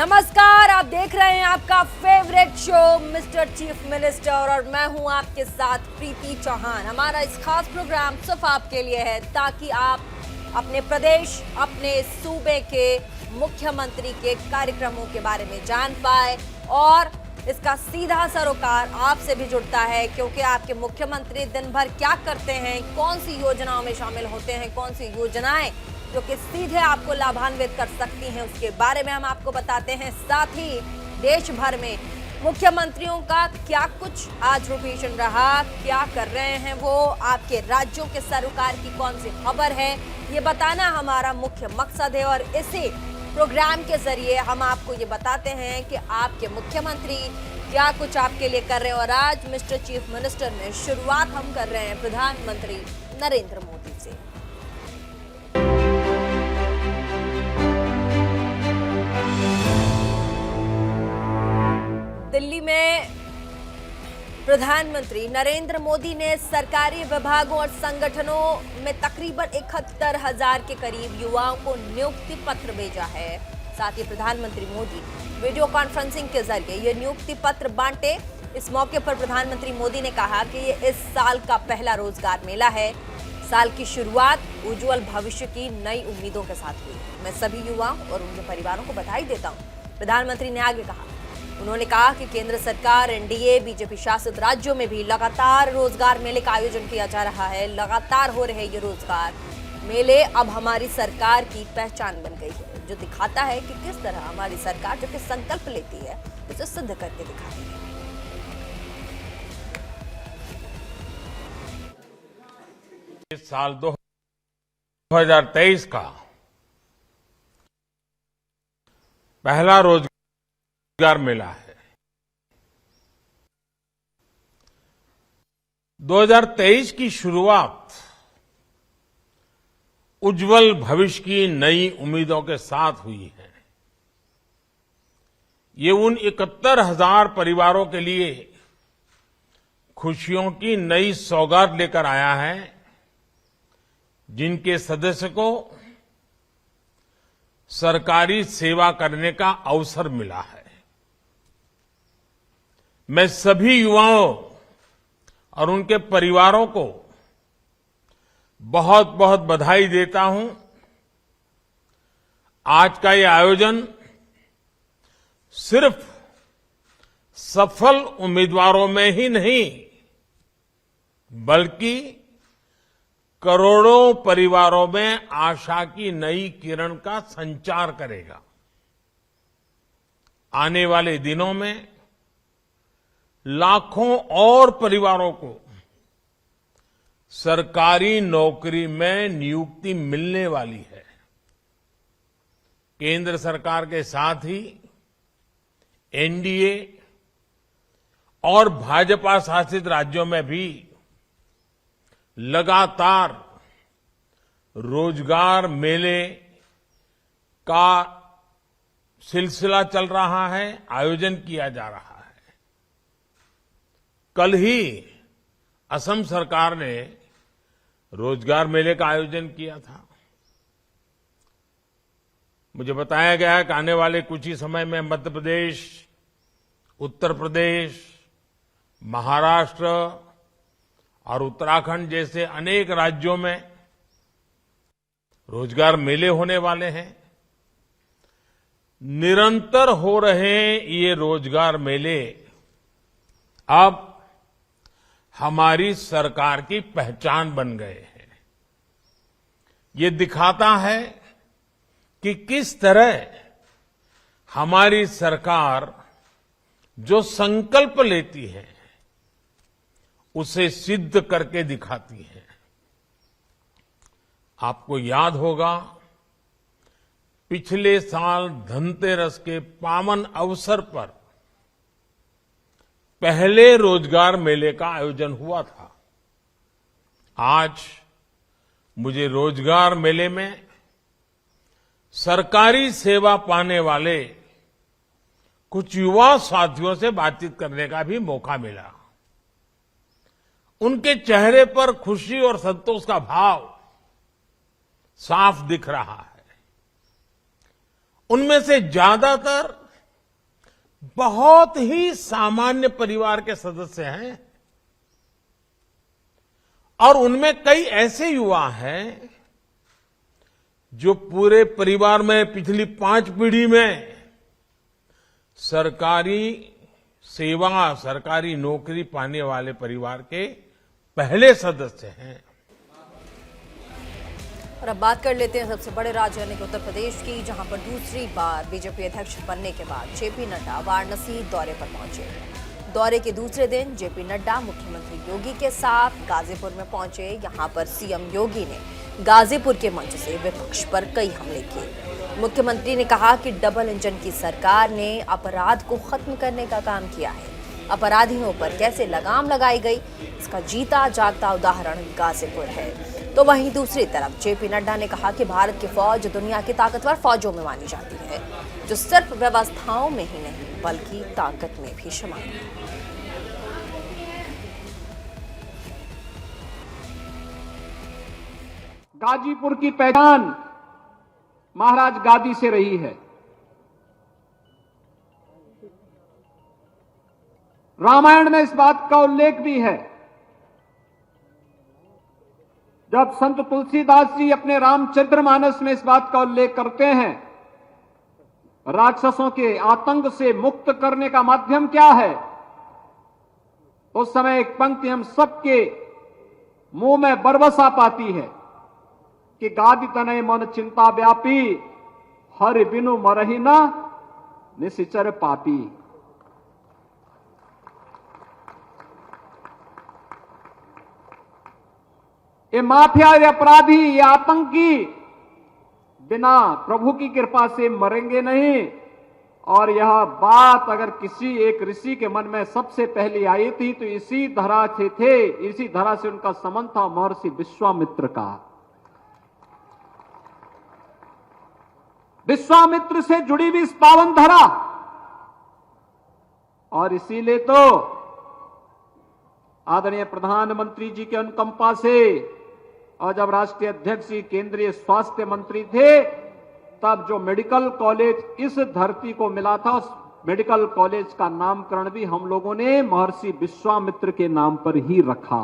नमस्कार, आप देख रहे हैं आपका favourite show mister chief minister और मैं हूं आपके साथ प्रीति चौहान। हमारा इस खास प्रोग्राम सिर्फ आपके लिए है ताकि आप अपने प्रदेश, अपने सूबे के मुख्यमंत्री के कार्यक्रमों के बारे में जान पाए और इसका सीधा सरोकार आपसे भी जुड़ता है क्योंकि आपके मुख्यमंत्री दिन भर क्या करते हैं, कौन सी योजनाओं में शामिल होते हैं, कौन सी योजनाएं जो कि सीधे आपको लाभान्वित कर सकती हैं, उसके बारे में हम आपको बताते हैं। साथ ही देश भर में मुख्यमंत्रियों का क्या कुछ आज रोटेशन रहा, क्या कर रहे हैं वो, आपके राज्यों के सरकार की कौन सी खबर है, ये बताना हमारा मुख्य मकसद है। और इसी प्रोग्राम के जरिए हम आपको ये बताते हैं कि आपके मुख्यमंत्री क्या कुछ आपके लिए कर रहे हैं। और आज मिस्टर चीफ मिनिस्टर में शुरुआत हम कर रहे हैं प्रधानमंत्री नरेंद्र मोदी से। दिल्ली में प्रधानमंत्री नरेंद्र मोदी ने सरकारी विभागों और संगठनों में तकरीबन 71,000 के करीब युवाओं को नियुक्ति पत्र भेजा है। साथ ही प्रधानमंत्री मोदी वीडियो कॉन्फ्रेंसिंग के जरिए ये नियुक्ति पत्र बांटे। इस मौके पर प्रधानमंत्री मोदी ने कहा कि ये इस साल का पहला रोजगार मेला है। साल की शुरुआत उज्जवल भविष्य की नई उम्मीदों के साथ हुई। मैं सभी युवाओं और उनके परिवारों को बधाई देता हूँ। प्रधानमंत्री ने आगे कहा, उन्होंने कहा कि केंद्र सरकार, एनडीए, बीजेपी शासित राज्यों में भी लगातार रोजगार मेले का आयोजन किया जा रहा है। लगातार हो रहे ये रोजगार मेले अब हमारी सरकार की पहचान बन गई है, जो दिखाता है कि किस तरह हमारी सरकार जो कि संकल्प लेती है उसे सिद्ध करके दिखाती है। इस साल 2023 का पहला रोजगार मेला है। 2023 की शुरुआत उज्जवल भविष्य की नई उम्मीदों के साथ हुई है। ये उन 71,000 परिवारों के लिए खुशियों की नई सौगात लेकर आया है जिनके सदस्य को सरकारी सेवा करने का अवसर मिला है। मैं सभी युवाओं और उनके परिवारों को बहुत बहुत बधाई देता हूं। आज का ये आयोजन सिर्फ सफल उम्मीदवारों में ही नहीं बल्कि करोड़ों परिवारों में आशा की नई किरण का संचार करेगा। आने वाले दिनों में लाखों और परिवारों को सरकारी नौकरी में नियुक्ति मिलने वाली है। केंद्र सरकार के साथ ही एनडीए और भाजपा शासित राज्यों में भी लगातार रोजगार मेले का सिलसिला चल रहा है, आयोजन किया जा रहा है। कल ही असम सरकार ने रोजगार मेले का आयोजन किया था। मुझे बताया गया है कि आने वाले कुछ ही समय में मध्य प्रदेश, उत्तर प्रदेश, महाराष्ट्र और उत्तराखंड जैसे अनेक राज्यों में रोजगार मेले होने वाले हैं। निरंतर हो रहे ये रोजगार मेले अब हमारी सरकार की पहचान बन गए हैं। ये दिखाता है कि किस तरह हमारी सरकार जो संकल्प लेती है उसे सिद्ध करके दिखाती है। आपको याद होगा, पिछले साल धनतेरस के पावन अवसर पर पहले रोजगार मेले का आयोजन हुआ था। आज मुझे रोजगार मेले में सरकारी सेवा पाने वाले कुछ युवा साथियों से बातचीत करने का भी मौका मिला। उनके चेहरे पर खुशी और संतोष का भाव साफ दिख रहा है। उनमें से ज्यादातर बहुत ही सामान्य परिवार के सदस्य हैं और उनमें कई ऐसे युवा हैं जो पूरे परिवार में पिछली 5 पीढ़ी में सरकारी सेवा, सरकारी नौकरी पाने वाले परिवार के पहले सदस्य हैं। और अब बात कर लेते हैं सबसे बड़े राज्य यानी कि उत्तर प्रदेश की, जहां पर दूसरी बार बीजेपी अध्यक्ष बनने के बाद जेपी नड्डा वाराणसी दौरे पर पहुंचे। दौरे के दूसरे दिन जेपी नड्डा मुख्यमंत्री योगी के साथ गाजीपुर में पहुंचे। यहां पर सीएम योगी ने गाजीपुर के मंच से विपक्ष पर कई हमले किए। मुख्यमंत्री ने कहा कि डबल इंजन की सरकार ने अपराध को खत्म करने का काम किया है। अपराधियों पर कैसे लगाम लगाई गई, इसका जीता जागता उदाहरण गाजीपुर है। तो वहीं दूसरी तरफ जेपी नड्डा ने कहा कि भारत की फौज दुनिया की ताकतवर फौजों में मानी जाती है, जो सिर्फ व्यवस्थाओं में ही नहीं बल्कि ताकत में भी शामिल है। गाजीपुर की पहचान महाराज गादी से रही है। रामायण में इस बात का उल्लेख भी है। जब संत तुलसीदास जी अपने रामचरितमानस में इस बात का उल्लेख करते हैं, राक्षसों के आतंक से मुक्त करने का माध्यम क्या है, उस समय एक पंक्ति हम सबके मुंह में बरबस आ पाती है कि गादि तनय मन चिंता व्यापी, हरि बिनु मरहि न निशिचर पापी। ये माफिया, ये अपराधी, ये आतंकी बिना प्रभु की कृपा से मरेंगे नहीं। और यह बात अगर किसी एक ऋषि के मन में सबसे पहले आई थी तो इसी धरा से थे, इसी धरा से उनका संबंध था महर्षि विश्वामित्र का। विश्वामित्र से जुड़ी भी इस पावन धरा, और इसीलिए तो आदरणीय प्रधानमंत्री जी के अनुकंपा से, और जब राष्ट्रीय अध्यक्ष जी केंद्रीय स्वास्थ्य मंत्री थे, तब जो मेडिकल कॉलेज इस धरती को मिला था, उस मेडिकल कॉलेज का नामकरण भी हम लोगों ने महर्षि विश्वामित्र के नाम पर ही रखा।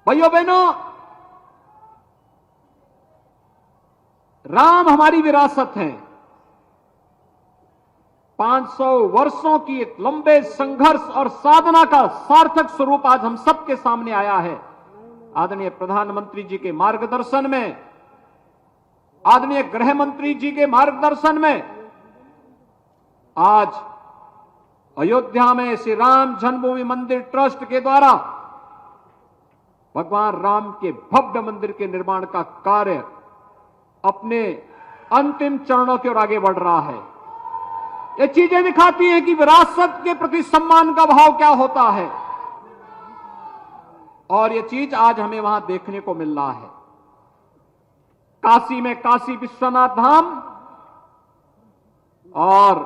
भाइयों बहनों, राम हमारी विरासत है। 500 वर्षों की एक लंबे संघर्ष और साधना का सार्थक स्वरूप आज हम सबके सामने आया है। आदरणीय प्रधानमंत्री जी के मार्गदर्शन में, आदरणीय गृह मंत्री जी के मार्गदर्शन में आज अयोध्या में श्री राम जन्मभूमि मंदिर ट्रस्ट के द्वारा भगवान राम के भव्य मंदिर के निर्माण का कार्य अपने अंतिम चरणों की ओर आगे बढ़ रहा है। ये चीजें दिखाती हैं कि विरासत के प्रति सम्मान का भाव क्या होता है, और ये चीज आज हमें वहां देखने को मिल रहा है। काशी में काशी विश्वनाथ धाम, और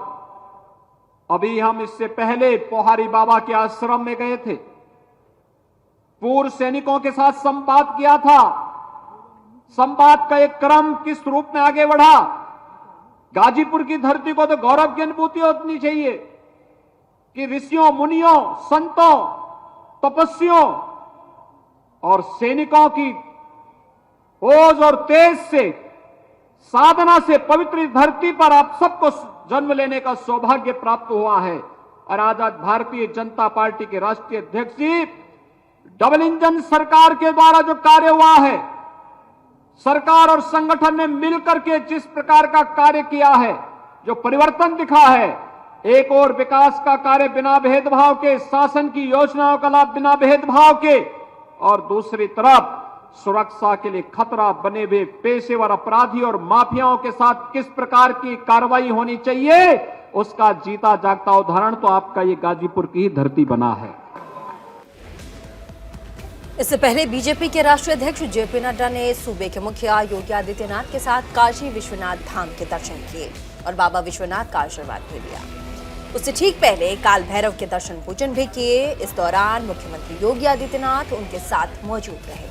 अभी हम इससे पहले पोहारी बाबा के आश्रम में गए थे, पूर्व सैनिकों के साथ संवाद किया था। संवाद का एक क्रम किस रूप में आगे बढ़ा। गाजीपुर की धरती को तो गौरव की अनुभूति होनी चाहिए कि ऋषियों, मुनियों, संतों, तपस्वियों और सैनिकों की ओज और तेज से, साधना से पवित्र धरती पर आप सबको जन्म लेने का सौभाग्य प्राप्त हुआ है। और आज भारतीय जनता पार्टी के राष्ट्रीय अध्यक्ष जी, डबल इंजन सरकार के द्वारा जो कार्य हुआ है, सरकार और संगठन ने मिलकर के जिस प्रकार का कार्य किया है, जो परिवर्तन दिखा है, एक और विकास का कार्य बिना भेदभाव के, शासन की योजनाओं का लाभ बिना भेदभाव के, और दूसरी तरफ सुरक्षा के लिए खतरा बने हुए पेशेवर अपराधी और माफियाओं के साथ किस प्रकार की कार्रवाई होनी चाहिए, उसका जीता जागता उदाहरण तो आपका ये गाजीपुर की ही धरती बना है। इससे पहले बीजेपी के राष्ट्रीय अध्यक्ष जेपी नड्डा ने सूबे के मुखिया योगी आदित्यनाथ के साथ काशी विश्वनाथ धाम के दर्शन किए और बाबा विश्वनाथ का आशीर्वाद भी लिया। उससे ठीक पहले काल भैरव के दर्शन पूजन भी किए। इस दौरान मुख्यमंत्री योगी आदित्यनाथ उनके साथ मौजूद रहे।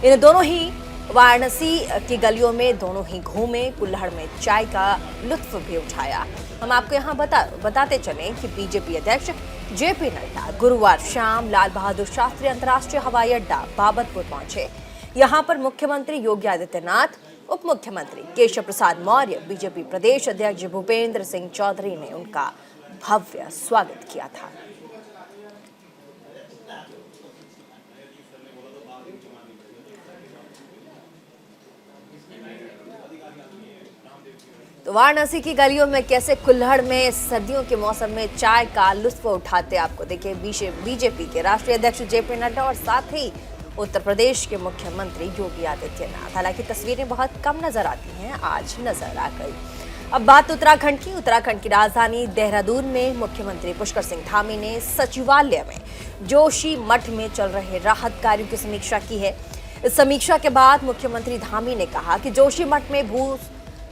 इन दोनों ही वाराणसी की गलियों में दोनों ही घूमे, कुल्हड़ में चाय का लुत्फ भी उठाया। हम आपको यहाँ बताते चलें कि बीजेपी अध्यक्ष जेपी नड्डा गुरुवार शाम लाल बहादुर शास्त्री अंतर्राष्ट्रीय हवाई अड्डा बाबतपुर पहुंचे। यहाँ पर मुख्यमंत्री योगी आदित्यनाथ, उप मुख्यमंत्री केशव प्रसाद मौर्य, बीजेपी प्रदेश अध्यक्ष भूपेंद्र सिंह चौधरी ने उनका भव्य स्वागत किया था। तो वाराणसी की गलियों में कैसे कुल्हड़ में सर्दियों के मौसम में चाय का लुत्फ उठाते आपको देखिए बीजेपी के राष्ट्रीय अध्यक्ष जेपी नड्डा और साथ ही उत्तर प्रदेश के मुख्यमंत्री योगी आदित्यनाथ। हालांकि तस्वीरें बहुत कम नजर आती हैं, आज नजर आ गई। अब बात उत्तराखंड की राजधानी देहरादून में मुख्यमंत्री पुष्कर सिंह धामी ने सचिवालय में जोशी मठ में चल रहे राहत कार्यों की समीक्षा की है। इस समीक्षा के बाद मुख्यमंत्री धामी ने कहा कि जोशी मठ में भू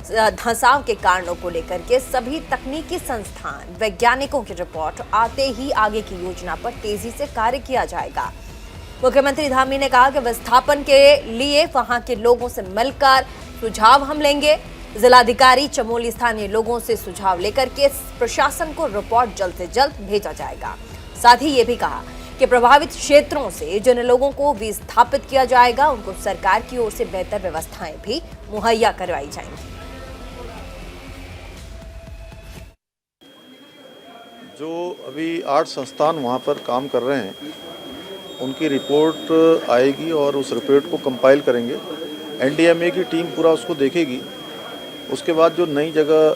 धंसाव के कारणों को लेकर के सभी तकनीकी संस्थान वैज्ञानिकों की रिपोर्ट आते ही आगे की योजना पर तेजी से कार्य किया जाएगा। मुख्यमंत्री धामी ने कहा कि विस्थापन के लिए वहां के लोगों से मिलकर सुझाव हम लेंगे। जिलाधिकारी चमोली स्थानीय लोगों से सुझाव लेकर के प्रशासन को रिपोर्ट जल्द से जल्द भेजा जाएगा। साथ ही ये भी कहा कि प्रभावित क्षेत्रों से जिन लोगों को विस्थापित किया जाएगा उनको सरकार की ओर से बेहतर व्यवस्थाएं भी मुहैया करवाई जाएंगी। जो अभी 8 संस्थान वहाँ पर काम कर रहे हैं उनकी रिपोर्ट आएगी और उस रिपोर्ट को कंपाइल करेंगे। एनडीएमए की टीम पूरा उसको देखेगी। उसके बाद जो नई जगह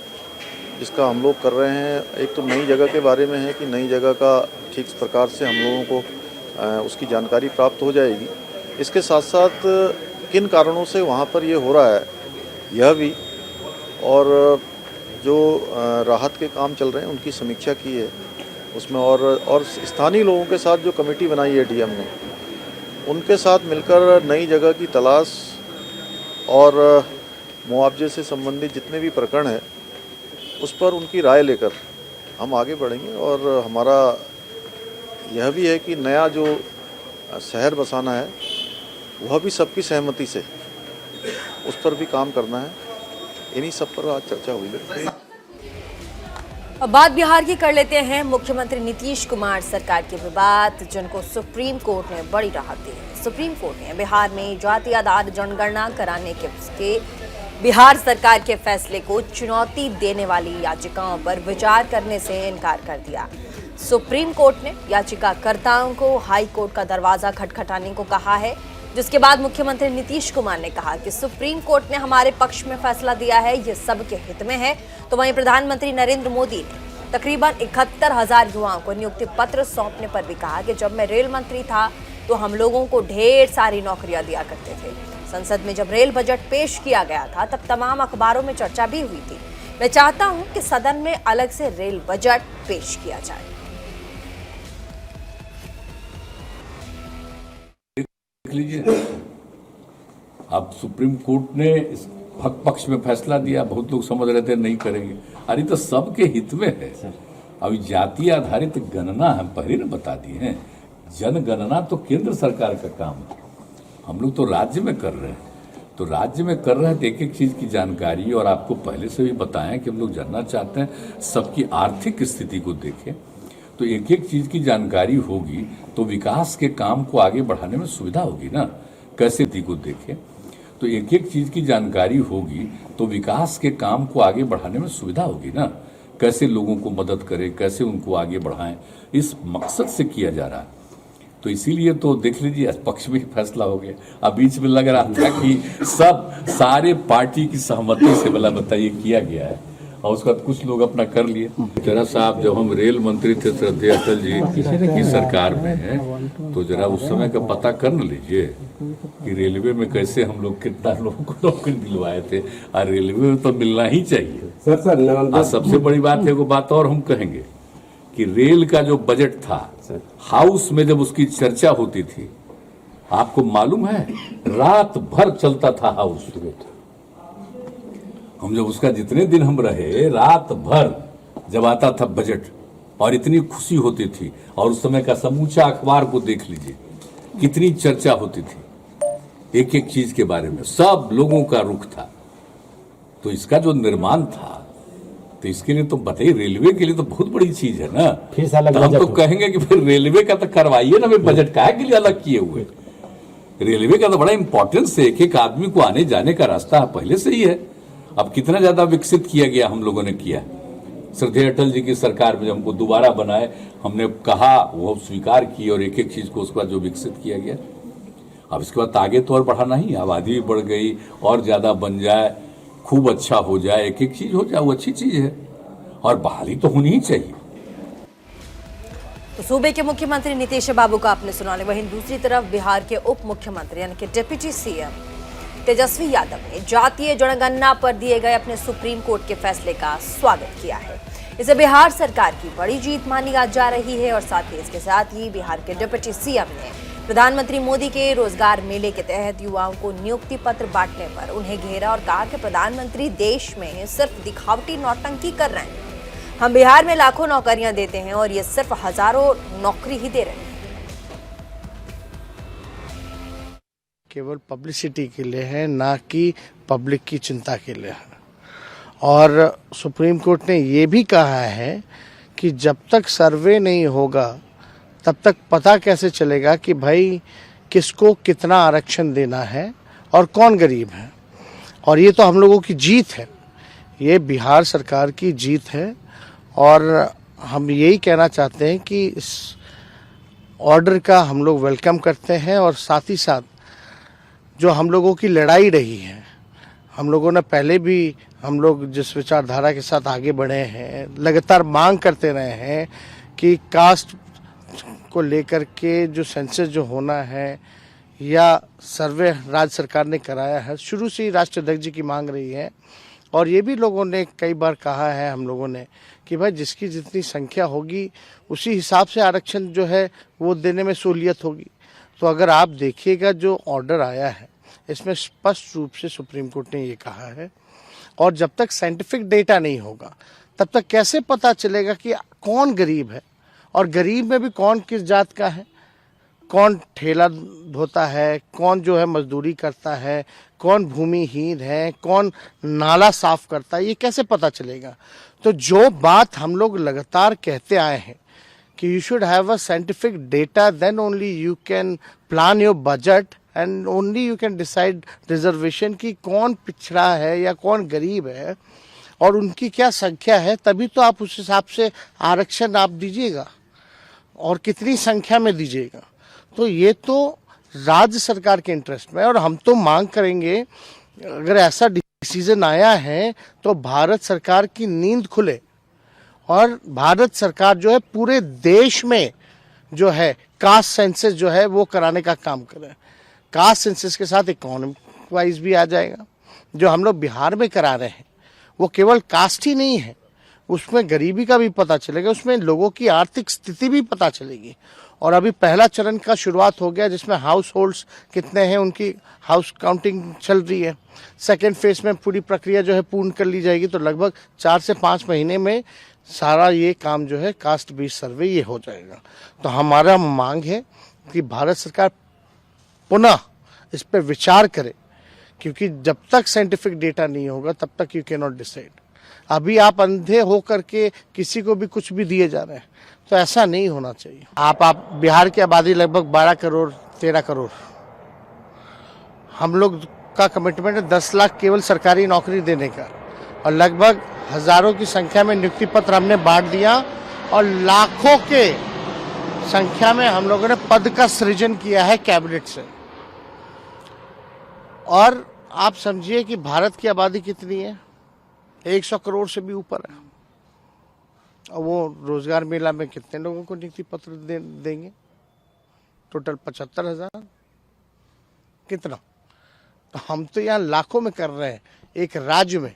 जिसका हम लोग कर रहे हैं, एक तो नई जगह के बारे में है कि नई जगह का ठीक प्रकार से हम लोगों को उसकी जानकारी प्राप्त हो जाएगी। इसके साथ साथ किन कारणों से वहाँ पर ये हो रहा है यह भी, और जो राहत के काम चल रहे हैं उनकी समीक्षा की है उसमें, और स्थानीय लोगों के साथ जो कमेटी बनाई है डीएम ने, उनके साथ मिलकर नई जगह की तलाश और मुआवजे से संबंधित जितने भी प्रकरण हैं उस पर उनकी राय लेकर हम आगे बढ़ेंगे। और हमारा यह भी है कि नया जो शहर बसाना है वह भी सबकी सहमति से उस पर भी काम करना है। इन्हीं सब पर आज चर्चा हुई है। अब बात बिहार की कर लेते हैं। मुख्यमंत्री नीतीश कुमार सरकार के विवाद जिनको सुप्रीम कोर्ट ने बड़ी राहत दी है। सुप्रीम कोर्ट ने बिहार में जाति आधारित जनगणना कराने के बिहार सरकार के फैसले को चुनौती देने वाली याचिकाओं पर विचार करने से इनकार कर दिया। सुप्रीम कोर्ट ने याचिकाकर्ताओं को हाई कोर्ट का दरवाजा खटखटाने को कहा है, जिसके बाद मुख्यमंत्री नीतीश कुमार ने कहा कि सुप्रीम कोर्ट ने हमारे पक्ष में फैसला दिया है, ये सबके हित में है। तो वहीं प्रधानमंत्री नरेंद्र मोदी ने तकरीबन 71,000 युवाओं को नियुक्ति पत्र सौंपने पर भी कहा कि जब मैं रेल मंत्री था तो हम लोगों को ढेर सारी नौकरियां दिया करते थे। संसद में जब रेल बजट पेश किया गया था तब तमाम अखबारों में चर्चा भी हुई थी। मैं चाहता हूं कि सदन में अलग से रेल बजट पेश किया जाए। लीजिए, अब सुप्रीम कोर्ट ने इस पक्ष में फैसला दिया। बहुत लोग समझ रहे थे नहीं करेंगे, अरे तो सबके हित में है। अभी जाति आधारित गणना हम पहले न बता दिए हैं। जनगणना तो केंद्र सरकार का काम है, हम लोग तो राज्य में कर रहे हैं। तो राज्य में कर रहे हैं तो एक एक चीज की जानकारी, और आपको पहले से भी बताया कि हम लोग जानना चाहते हैं सबकी आर्थिक स्थिति को देखें। तो एक एक चीज की जानकारी होगी तो विकास के काम को आगे बढ़ाने में सुविधा होगी ना। कैसे को देखें तो एक एक चीज की जानकारी होगी तो विकास के काम को आगे बढ़ाने में सुविधा होगी ना। कैसे लोगों को मदद करें, कैसे उनको आगे बढ़ाएं, इस मकसद से किया जा रहा है। तो इसीलिए तो देख लीजिए पक्ष में फैसला हो गया। अब बीच में लग रहा था कि सारे पार्टी की सहमति से भला बताइए किया गया है, और उसके बाद कुछ लोग अपना कर लिए। जरा साहब जब हम रेल मंत्री थे श्रद्धेय अटल जी की सरकार में है, तो जरा उस समय का पता कर न लीजिए कि रेलवे में कैसे हम लोग कितना लोगों को नौकरी दिलवाए थे। और रेलवे में तो मिलना ही चाहिए सर। सबसे बड़ी बात है, वो बात और हम कहेंगे कि रेल का जो बजट था हाउस में जब उसकी चर्चा होती थी, आपको मालूम है रात भर चलता था हाउस में। हम जब उसका जितने दिन हम रहे, रात भर जब आता था बजट, और इतनी खुशी होती थी। और उस समय का समूचा अखबार को देख लीजिए कितनी चर्चा होती थी। एक एक चीज के बारे में सब लोगों का रुख था। तो इसका जो निर्माण था, तो इसके लिए तो बताइए, रेलवे के लिए तो बहुत बड़ी चीज है ना। फिर से अलग तो हम बजट तो हो। कहेंगे कि फिर रेलवे का तो करवाइए ना, फिर बजट काहे के लिए अलग किए हुए। रेलवे का तो बड़ा इंपॉर्टेंस है, एक एक आदमी को आने जाने का रास्ता पहले से ही है। अब कितना ज्यादा विकसित किया गया, हम लोगों ने किया। श्रद्धेय अटल जी की सरकार में हमको दोबारा बनाए, हमने कहा, वो स्वीकार की, और एक एक चीज को उसके बाद जो विकसित किया गया। अब इसके बाद आगे तो और बढ़ाना ही, आबादी भी बढ़ गई, और ज्यादा बन जाए, खूब अच्छा हो जाए, एक एक चीज हो जाए, वो अच्छी चीज है, और बहाली तो होनी ही चाहिए। तो सूबे के मुख्यमंत्री नीतीश बाबू का आपने सुना। वहीं दूसरी तरफ बिहार के उप मुख्यमंत्री यानी कि डिप्टी सीएम तेजस्वी यादव ने जातीय जनगणना पर दिए गए अपने सुप्रीम कोर्ट के फैसले का स्वागत किया है। इसे बिहार सरकार की बड़ी जीत मानी जा रही है। और साथ ही इसके साथ ही बिहार के डिप्टी सीएम ने प्रधानमंत्री मोदी के रोजगार मेले के तहत युवाओं को नियुक्ति पत्र बांटने पर उन्हें घेरा और कहा कि प्रधानमंत्री देश में सिर्फ दिखावटी नौटंकी कर रहे हैं। हम बिहार में लाखों नौकरियां देते हैं और ये सिर्फ हजारों नौकरी ही दे रहे हैं। केवल पब्लिसिटी के लिए है, ना कि पब्लिक की चिंता के लिए है। और सुप्रीम कोर्ट ने ये भी कहा है कि जब तक सर्वे नहीं होगा तब तक पता कैसे चलेगा कि भाई किसको कितना आरक्षण देना है और कौन गरीब है। और ये तो हम लोगों की जीत है, ये बिहार सरकार की जीत है। और हम यही कहना चाहते हैं कि इस ऑर्डर का हम लोग वेलकम करते हैं। और साथ ही साथ जो हम लोगों की लड़ाई रही है, हम लोगों ने पहले भी, हम लोग जिस विचारधारा के साथ आगे बढ़े हैं, लगातार मांग करते रहे हैं कि कास्ट को लेकर के जो सेंसस जो होना है या सर्वे राज्य सरकार ने कराया है, शुरू से ही राष्ट्रीय अध्यक्ष जी की मांग रही है। और ये भी लोगों ने कई बार कहा है हम लोगों ने कि भाई जिसकी जितनी संख्या होगी उसी हिसाब से आरक्षण जो है वो देने में सहूलियत होगी। तो अगर आप देखिएगा जो ऑर्डर आया है, इसमें स्पष्ट रूप से सुप्रीम कोर्ट ने ये कहा है। और जब तक साइंटिफिक डेटा नहीं होगा तब तक कैसे पता चलेगा कि कौन गरीब है, और गरीब में भी कौन किस जात का है, कौन ठेला धोता है, कौन जो है मजदूरी करता है, कौन भूमिहीन है, कौन नाला साफ करता है, ये कैसे पता चलेगा। तो जो बात हम लोग लगातार कहते आए हैं कि you should have a scientific data, then only you can plan your budget and only you can decide reservation की कौन पिछड़ा है या कौन गरीब है और उनकी क्या संख्या है, तभी तो आप उस हिसाब से आरक्षण आप दीजिएगा और कितनी संख्या में दीजिएगा। तो ये तो राज्य सरकार के इंटरेस्ट में, और हम तो मांग करेंगे अगर ऐसा डिसीजन आया है तो भारत सरकार की नींद खुले और भारत सरकार जो है पूरे देश में जो है कास्ट सेंसस जो है वो कराने का काम करे। कास्ट सेंसस के साथ इकोनॉमिक वाइज भी आ जाएगा। जो हम लोग बिहार में करा रहे हैं वो केवल कास्ट ही नहीं है, उसमें गरीबी का भी पता चलेगा, उसमें लोगों की आर्थिक स्थिति भी पता चलेगी। और अभी पहला चरण का शुरुआत हो गया जिसमें हाउस होल्ड्स कितने हैं उनकी हाउस काउंटिंग चल रही है। सेकेंड फेज में पूरी प्रक्रिया जो है पूर्ण कर ली जाएगी, तो लगभग 4 से 5 महीने में सारा ये काम जो है कास्ट बेस्ड सर्वे ये हो जाएगा। तो हमारा मांग है कि भारत सरकार पुनः इस पर विचार करे, क्योंकि जब तक साइंटिफिक डेटा नहीं होगा तब तक यू कैन नॉट डिसाइड। अभी आप अंधे हो करके किसी को भी कुछ भी दिए जा रहे हैं, तो ऐसा नहीं होना चाहिए। आप बिहार की आबादी लगभग 12 करोड़ 13 करोड़, हम लोग का कमिटमेंट है 10 लाख केवल सरकारी नौकरी देने का, और लगभग हजारों की संख्या में नियुक्ति पत्र हमने बांट दिया और लाखों के संख्या में हम लोगों ने पद का सृजन किया है कैबिनेट से। और आप समझिए कि भारत की आबादी कितनी है, 100 करोड़ से भी ऊपर है। और वो रोजगार मेला में कितने लोगों को नियुक्ति पत्र देंगे? टोटल 75,000 कितना? तो हम तो यहाँ लाखों में कर रहे हैं, एक राज्य में,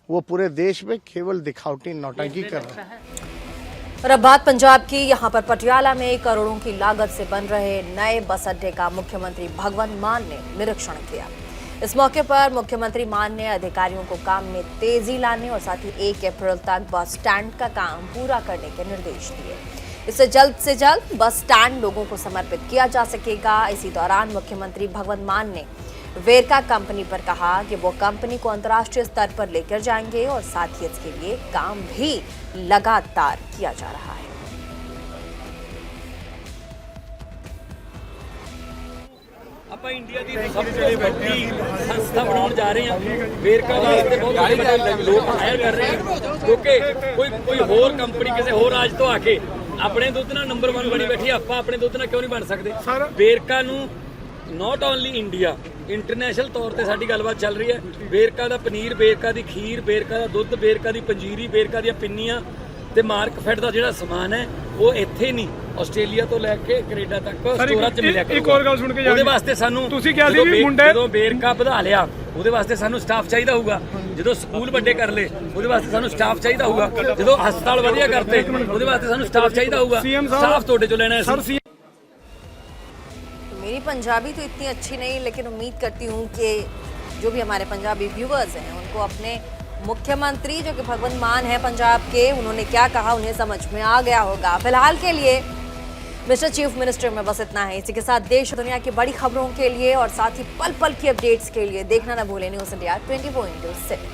वो पूरे देश में केवल दिखावटी नौटंकी कर रहे हैं। और अब बात पंजाब की। यहाँ पर पटियाला में करोड़ों की लागत से बन रहे नए बस अड्डे का मुख्यमंत्री भगवंत मान ने निरीक्षण किया। इस मौके पर मुख्यमंत्री मान ने अधिकारियों को काम में तेजी लाने और साथ ही 1 अप्रैल तक बस स्टैंड का काम पूरा करने के निर्देश दिए। इससे जल्द से जल्द बस स्टैंड लोगों को समर्पित किया जा सकेगा। इसी दौरान मुख्यमंत्री भगवंत मान ने वेरका कंपनी पर कहा कि वो कंपनी को अंतर्राष्ट्रीय स्तर पर लेकर जाएंगे और साथ ही इसके लिए काम भी लगातार किया जा रहा है। ਆਪਾਂ ਇੰਡੀਆ ਦੀ ਸਭ ਤੋਂ ਵੱਡੀ ਸੰਸਥਾ ਬਣਾਉਣ ਜਾ ਰਹੇ ਹਾਂ। ਵੇਰਕਾ ਵਾਸਤੇ ਬਹੁਤ ਵੱਡੇ ਲੋਕ ਹਾਇਰ ਕਰ ਰਹੇ ਹਾਂ, ਕਿਉਂਕਿ ਕੋਈ ਹੋਰ ਕੰਪਨੀ ਕਿਸੇ ਹੋਰ ਰਾਜ ਤੋਂ ਆ ਕੇ ਆਪਣੇ ਦੁੱਧ ਨਾਲ ਨੰਬਰ 1 ਬਣੀ ਬੈਠੀ, ਆਪਾਂ ਆਪਣੇ ਦੁੱਧ ਨਾਲ ਕਿਉਂ ਨਹੀਂ ਬਣ ਸਕਦੇ। ਵੇਰਕਾ ਨੂੰ ਨਾਟ ਓਨਲੀ ਇੰਡੀਆ, ਇੰਟਰਨੈਸ਼ਨਲ ਤੌਰ ਤੇ ਸਾਡੀ ਗੱਲਬਾਤ ਚੱਲ ਰਹੀ ਹੈ। ਵੇਰਕਾ ਦਾ ਪਨੀਰ, ਵੇਰਕਾ ਦੀ ਖੀਰ, ਵੇਰਕਾ ਦਾ ਦੁੱਧ, ਵੇਰਕਾ ਦੀ ਪੰਜੀਰੀ, ਵੇਰਕਾ ਦੀਆਂ ਪਿੰਨੀਆਂ ਤੇ ਮਾਰਕਫੈਟ ਦਾ ਜਿਹੜਾ ਸਮਾਨ ਹੈ ਉਹ ਇੱਥੇ ਨਹੀਂ, ਆਸਟ੍ਰੇਲੀਆ ਤੋਂ ਲੈ ਕੇ ਕੈਨੇਡਾ ਤੱਕ ਸਟੋਰਾਂ 'ਚ ਮਿਲਿਆ ਕਰੂਗਾ। ਇੱਕ ਹੋਰ ਗੱਲ ਸੁਣ ਕੇ ਉਹਦੇ ਵਾਸਤੇ ਸਾਨੂੰ ਤੁਸੀਂ ਕਿਹਾ ਸੀ ਵੀ ਮੁੰਡੇ ਜਦੋਂ ਵੇਰਕਾ ਵਧਾ ਲਿਆ ਉਹਦੇ ਵਾਸਤੇ ਸਾਨੂੰ ਸਟਾਫ ਚਾਹੀਦਾ ਹੋਊਗਾ। ਜਦੋਂ ਸਕੂਲ ਵੱਡੇ ਕਰ ਲਏ ਉਹਦੇ ਵਾਸਤੇ ਸਾਨੂੰ ਸਟਾਫ ਚਾਹੀਦਾ ਹੋਊਗਾ। ਜਦੋਂ ਹਸਪਤਾਲ ਵਧੀਆ ਕਰਤੇ ਉਹਦੇ ਵਾਸਤੇ ਸਾਨੂੰ ਸਟਾਫ ਚਾਹੀਦਾ ਹੋਊਗਾ। ਸਟਾਫ ਤੁਹਾਡੇ ਚੋਂ ਲੈਣਾ ਹੈ। मेरी पंजाबी तो इतनी अच्छी नहीं, लेकिन उम्मीद करती हूँ कि जो भी हमारे पंजाबी व्यूअर्स हैं उनको अपने मुख्यमंत्री जो कि भगवंत मान है पंजाब के, उन्होंने क्या कहा उन्हें समझ में आ गया होगा। फिलहाल के लिए मिस्टर चीफ मिनिस्टर में बस इतना है। इसी के साथ देश और दुनिया की बड़ी खबरों के लिए और साथ ही पल पल की अपडेट्स के लिए देखना न भूलें न्यूज़ इंडिया 24/7।